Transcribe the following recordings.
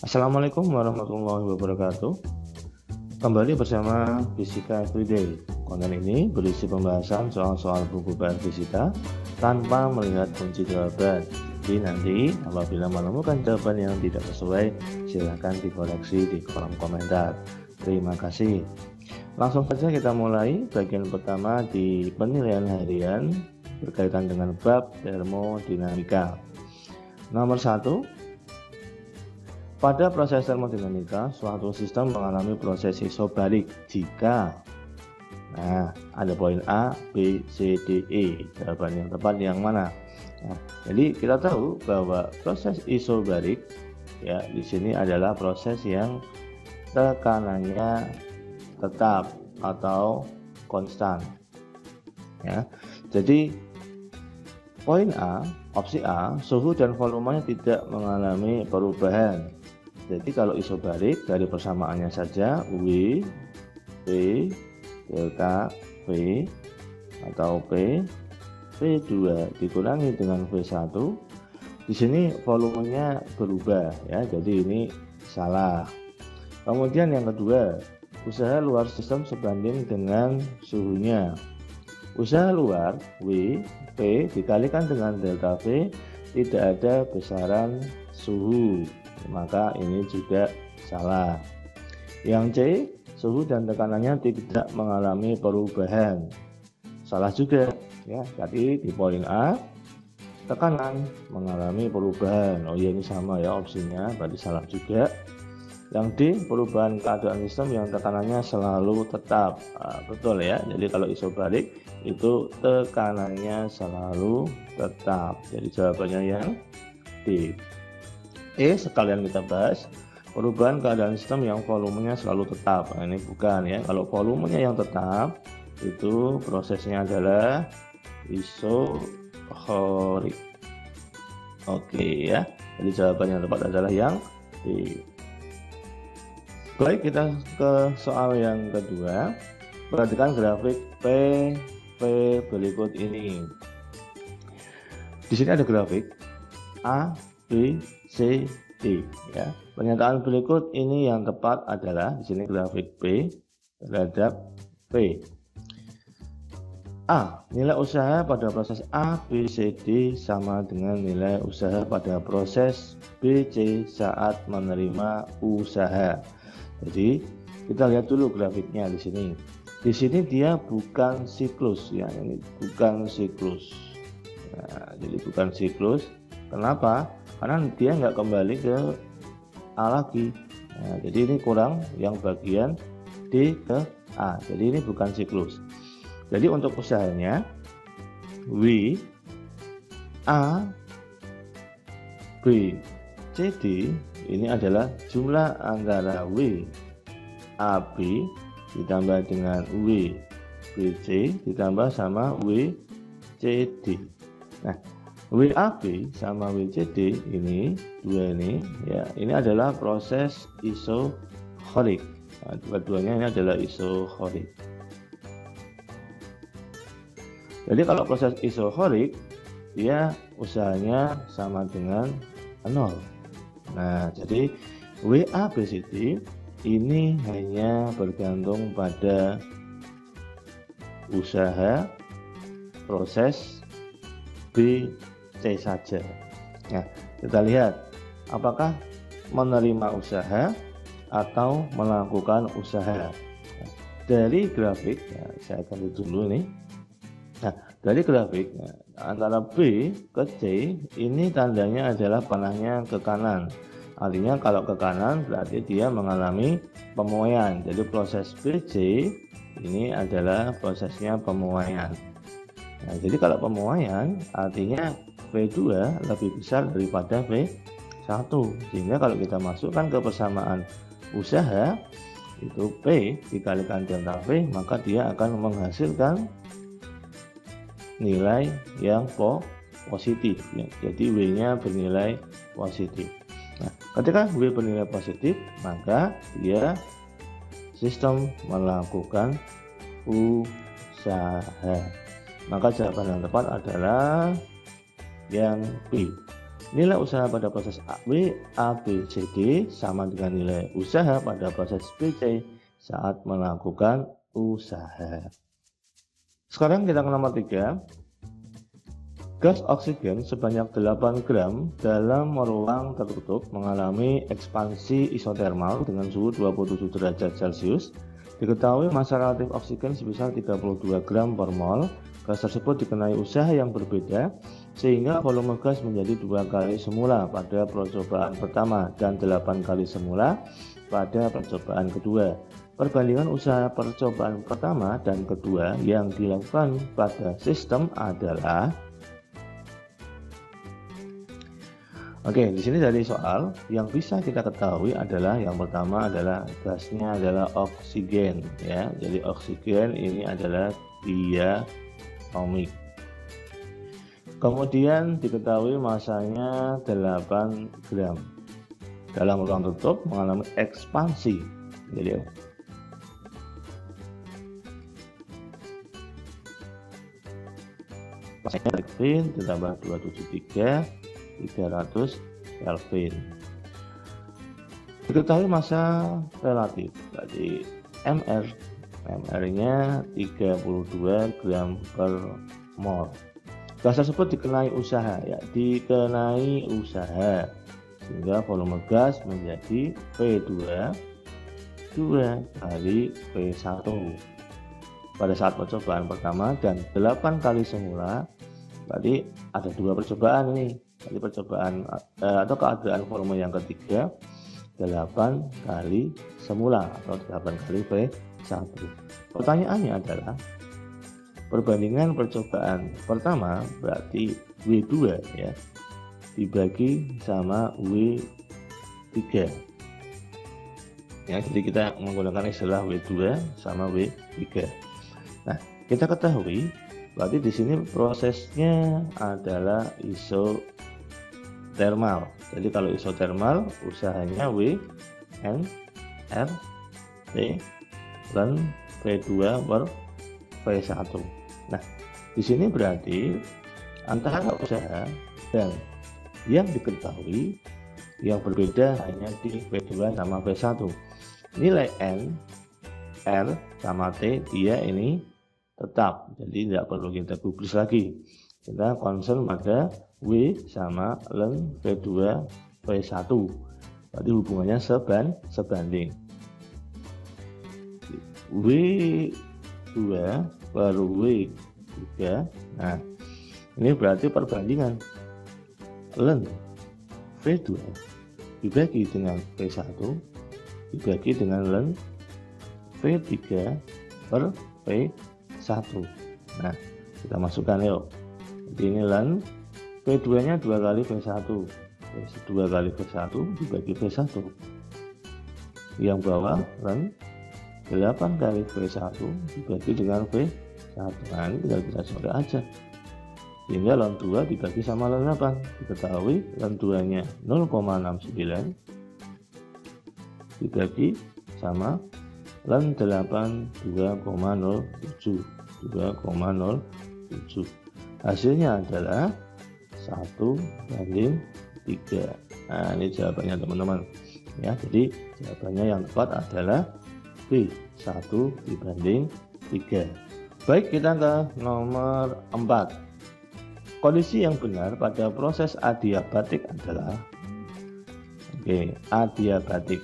Assalamualaikum warahmatullahi wabarakatuh. Kembali bersama Fisika Everyday. Konten ini berisi pembahasan soal-soal buku PR Fisika tanpa melihat kunci jawaban. Jadi nanti apabila menemukan jawaban yang tidak sesuai, silahkan dikoreksi di kolom komentar. Terima kasih. Langsung saja kita mulai bagian pertama di penilaian harian berkaitan dengan bab termodinamika. Nomor 1. Pada proses termodinamika, suatu sistem mengalami proses isobalik jika ada poin A, B, C, D, E. Jawaban yang tepat yang mana? Jadi kita tahu bahwa proses isobalik ya di sini adalah proses yang tekanannya tetap atau konstan. Ya. Jadi poin A, opsi A, suhu dan volumenya tidak mengalami perubahan. Jadi kalau isobalik dari persamaannya saja W, P, delta V atau P, V2 dikurangi dengan V1. Di sini volumenya berubah ya, jadi ini salah. Kemudian yang kedua, usaha luar sistem sebanding dengan suhunya. Usaha luar W, P dikalikan dengan delta V, tidak ada besaran suhu, maka ini juga salah. Yang C, suhu dan tekanannya tidak mengalami perubahan, salah juga ya. Tadi di poin A tekanan mengalami perubahan, oh iya ini sama ya opsinya, berarti salah juga. Yang D, perubahan keadaan sistem yang tekanannya selalu tetap. Betul ya, jadi kalau isobalik itu tekanannya selalu tetap, jadi jawabannya yang D. E, sekalian kita bahas perubahan keadaan sistem yang volumenya selalu tetap. Ini bukan ya, kalau volumenya yang tetap itu prosesnya adalah isochorik. Oke ya, jadi jawaban yang tepat adalah yang D. Baik, kita ke soal yang kedua. Perhatikan grafik P berikut ini. Di sini ada grafik A, B, C, D ya. Pernyataan berikut ini yang tepat adalah di sini grafik P terhadap P. A, nilai usaha pada proses A, B, C, D sama dengan nilai usaha pada proses B, C saat menerima usaha. Jadi kita lihat dulu grafiknya di sini. Di sini dia bukan siklus ya, ini bukan siklus. Nah, jadi bukan siklus. Kenapa? Karena dia nggak kembali ke A lagi. Nah, jadi ini kurang yang bagian D ke A. Jadi ini bukan siklus. Jadi untuk usahanya W A B C D ini adalah jumlah antara W AB ditambah dengan W BC ditambah sama W CD. Nah, WAB sama WCD ini dua ini ya, ini adalah proses isochorik. Nah, dua-duanya ini adalah isochorik. Jadi kalau proses isochorik dia usahanya sama dengan 0. Nah, jadi WABCD ini hanya bergantung pada usaha proses BC saja. Nah, kita lihat apakah menerima usaha atau melakukan usaha. Nah, dari grafik, saya akan dulu nih. Nah, dari grafik antara B ke C ini tandanya adalah panahnya ke kanan. Artinya kalau ke kanan berarti dia mengalami pemuaian. Jadi proses BC ini adalah prosesnya pemuaian. Nah, jadi kalau pemuaian artinya V2 lebih besar daripada V1. Sehingga kalau kita masukkan ke persamaan usaha itu P dikalikan delta V, maka dia akan menghasilkan nilai yang positif ya. Jadi W-nya bernilai positif. Nah, ketika W bernilai positif, maka dia sistem melakukan usaha. Maka jawaban yang tepat adalah yang B. Nilai usaha pada proses W, A, B, C, D sama dengan nilai usaha pada proses B, C saat melakukan usaha. Sekarang kita ke nomor 3. Gas oksigen sebanyak 8 gram dalam ruang tertutup mengalami ekspansi isotermal dengan suhu 27 derajat Celcius. Diketahui massa relatif oksigen sebesar 32 gram per mol. Gas tersebut dikenai usaha yang berbeda sehingga volume gas menjadi 2 kali semula pada percobaan pertama dan 8 kali semula pada percobaan kedua. Perbandingan usaha percobaan pertama dan kedua yang dilakukan pada sistem adalah di sini dari soal yang bisa kita ketahui adalah yang pertama adalah gasnya adalah oksigen ya. Jadi oksigen ini adalah diatomik. Kemudian diketahui masanya 8 gram. Dalam ruang tertutup mengalami ekspansi. Jadi masanya Kelvin ditambah 273 300 Kelvin. Diketahui massa relatif jadi MR-nya 32 gram per mol. Gas tersebut dikenai usaha sehingga volume gas menjadi P2 2 kali P1 pada saat percobaan pertama dan 8 kali semula. Berarti ada 2 percobaan ini. Jadi percobaan atau keadaan volume yang ketiga 8 kali semula atau 8 kali P1. Pertanyaannya adalah perbandingan percobaan pertama berarti W2 ya dibagi sama W3 ya. Jadi kita menggunakan istilah W2 sama W3. Nah, kita ketahui berarti di sini prosesnya adalah isotermal. Jadi kalau isotermal usahanya W N R T dan P2 per P1. Nah, di sini berarti antara usaha dan yang diketahui yang berbeda hanya di P2 sama P1. Nilai N, R sama T dia ini tetap, jadi tidak perlu kita gubris lagi. Kita concern pada W sama ln P2 P1. Berarti hubungannya sebanding. W2 per W3. Nah, ini berarti perbandingan ln V2 dibagi dengan P1 dibagi dengan ln V3 per P1. Nah, kita masukkan yuk. Jadi ini ln P2 nya 2 kali P1 2 kali P1 dibagi P1. Yang bawah ln 8 kali P1 dibagi dengan P1. Nah, ini tinggal kita coret aja. Sehingga ln 2 dibagi sama ln 8. Diketahui ln 2 nya 0,69 dibagi sama ln 8 2,07. Hasilnya adalah 1:3. Nah, ini jawabannya teman-teman ya. Jadi jawabannya yang tepat adalah B, 1:3. Baik, kita ke nomor 4. Kondisi yang benar pada proses adiabatik adalah adiabatik.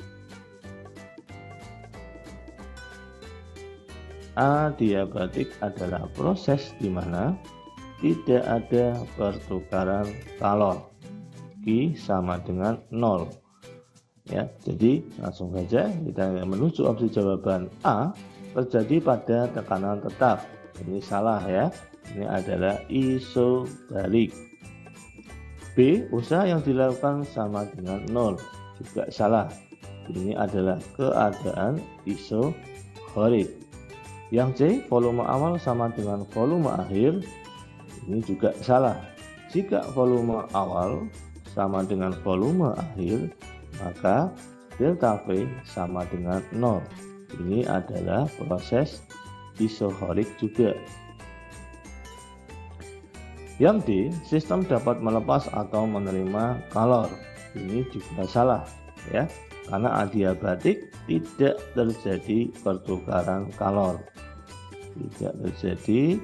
Adiabatik adalah proses di mana tidak ada pertukaran kalor. Q sama dengan 0. Ya, jadi langsung saja kita menuju opsi jawaban A, terjadi pada tekanan tetap. Ini salah ya. Ini adalah isobalik. B, usaha yang dilakukan sama dengan 0. Juga salah. Ini adalah keadaan isohorik. Yang C, volume awal sama dengan volume akhir. Ini juga salah. Jika volume awal sama dengan volume akhir, maka delta V sama dengan 0. Ini adalah proses isohorik juga. Yang D, sistem dapat melepas atau menerima kalor. Ini juga salah ya, karena adiabatik tidak terjadi pertukaran kalor. Tidak terjadi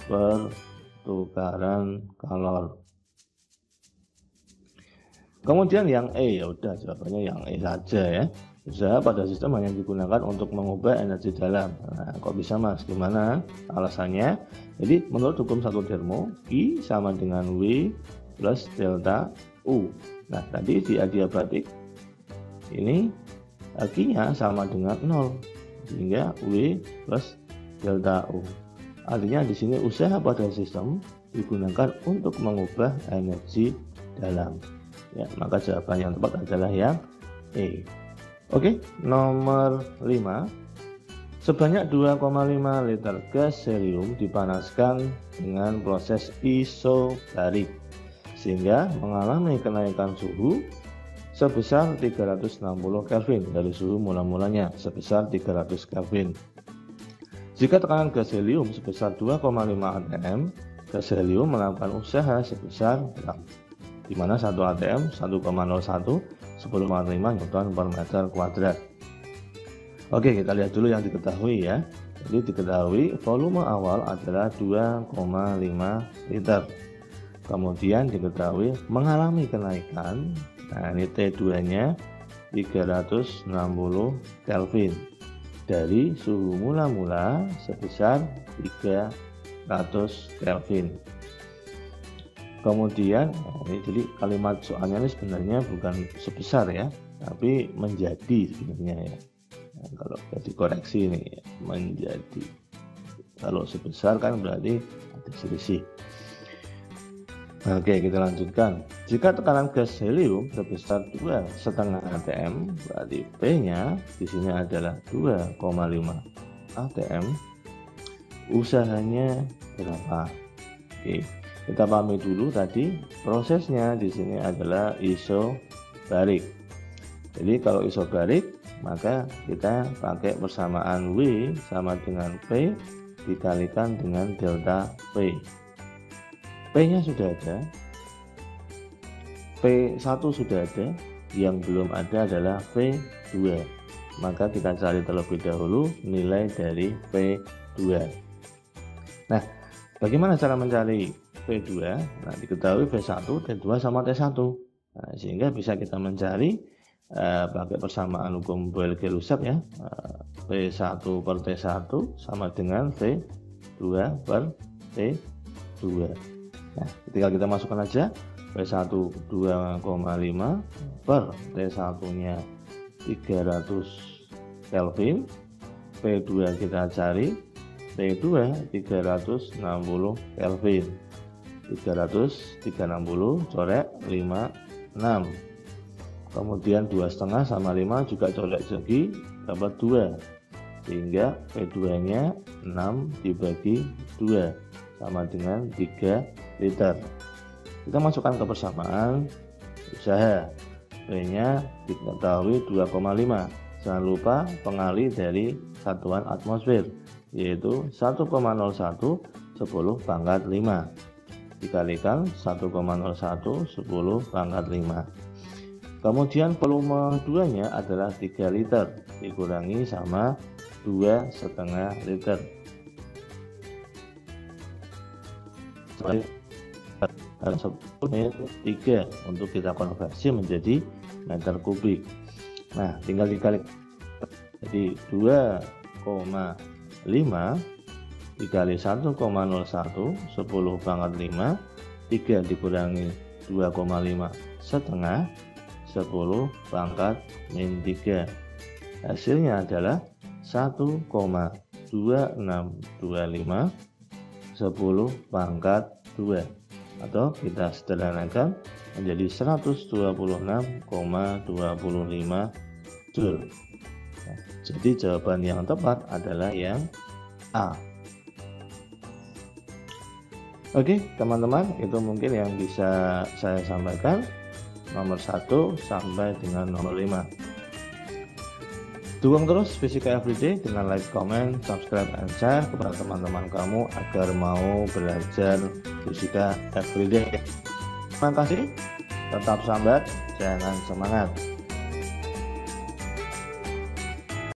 pertukaran kalor. Kemudian yang E, ya udah jawabannya yang E saja ya. Usaha pada sistem hanya digunakan untuk mengubah energi dalam. Nah, kok bisa mas? Gimana alasannya? Jadi menurut hukum satu termo, I sama dengan W plus delta U. Nah tadi di adiabatik ini Q-nya sama dengan 0, sehingga W plus delta U. Artinya di sini usaha pada sistem digunakan untuk mengubah energi dalam. Ya, maka jawaban yang tepat adalah yang E. Oke, nomor 5. Sebanyak 2,5 liter gas helium dipanaskan dengan proses isobarik sehingga mengalami kenaikan suhu sebesar 360 Kelvin dari suhu mula-mulanya sebesar 300 Kelvin. Jika tekanan gas helium sebesar 2,5 atm, gas helium melakukan usaha sebesar di mana 1 atm 1,01 10,5 Newton per meter kuadrat. Oke, kita lihat dulu yang diketahui ya. Jadi diketahui volume awal adalah 2,5 liter. Kemudian diketahui mengalami kenaikan, nah ini T2-nya 360 Kelvin dari suhu mula-mula sebesar 300 Kelvin. Kemudian ini jadi kalimat soalnya ini sebenarnya bukan sebesar ya, tapi menjadi sebenarnya ya. Nah, kalau dikoreksi ini ya, menjadi. Kalau sebesar kan berarti ada selisih. Oke, kita lanjutkan. Jika tekanan gas helium sebesar 2,5 atm, berarti P-nya di sini adalah 2,5 atm. Usahanya berapa? Oke. Kita pahami dulu tadi prosesnya di sini adalah isobarik. Jadi kalau isobarik maka kita pakai persamaan W sama dengan P dikalikan dengan delta P. P-nya sudah ada, P1 sudah ada, yang belum ada adalah P2. Maka kita cari terlebih dahulu nilai dari P2. Nah, bagaimana cara mencari P2? Nah, diketahui V1, T2 sama T1. Nah, sehingga bisa kita mencari pakai persamaan hukum Boyle-Gelussac ya. P1 per T1 sama dengan V2 per T2. Nah, tinggal kita masukkan aja P1 2,5 per T1-nya 300 Kelvin. P2 kita cari T2 360 Kelvin. 360 coret 56, kemudian 2,5 sama 5 juga coret segi dapat 2, sehingga P2 nya 6 dibagi 2 sama dengan 3 liter. Kita masukkan ke persamaan usaha. P nya diketahui 2,5. Jangan lupa pengali dari satuan atmosfer, yaitu 1,01 10 pangkat 5 dikalikan 1,01 10 pangkat 5. Kemudian volume 2 nya adalah 3 liter dikurangi sama 2,5 liter. Harus 3 untuk kita konversi menjadi meter kubik. Nah, tinggal dikali. Jadi 2,5 dikali 1,01 10 pangkat 5, 3 dikurangi 2,5 setengah 10 pangkat min 3. Hasilnya adalah 1,2625 10 pangkat 2, atau kita sederhanakan menjadi 126,25 Joule. Nah, jadi jawaban yang tepat adalah yang A. Oke teman-teman, itu mungkin yang bisa saya sampaikan nomor 1 sampai dengan nomor 5. Dukung terus Fisika Everyday dengan like, comment, subscribe, and share kepada teman-teman kamu agar mau belajar Fisika Everyday. Terima kasih, tetap sambat, jangan semangat.